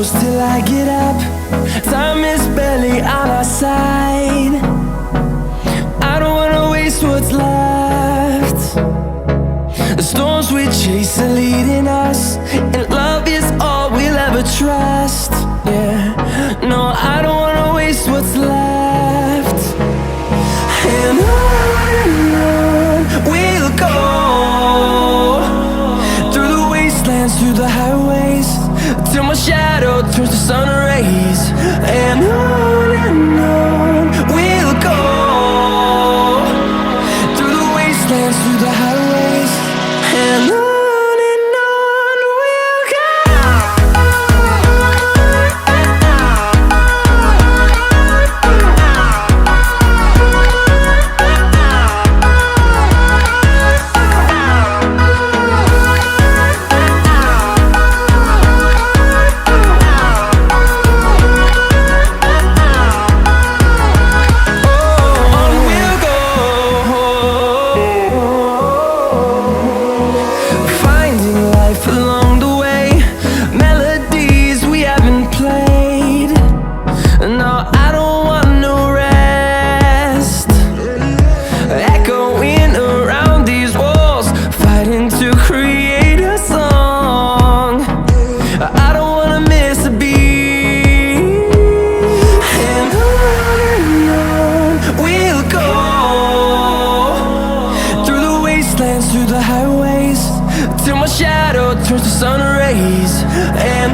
close till I get up. Time is barely on our side. I don't wanna waste what's left. The storms we chase are leading us, and love is all we'll ever trust. Yeah, no, I don't wanna waste what's left. And on we'll go, through the wastelands, through the highways, till my shadow turns to sun rays. And on we'll go, through the wastelands, through the highways, and on we'll go. Through the highways, till my shadow turns to sun rays. And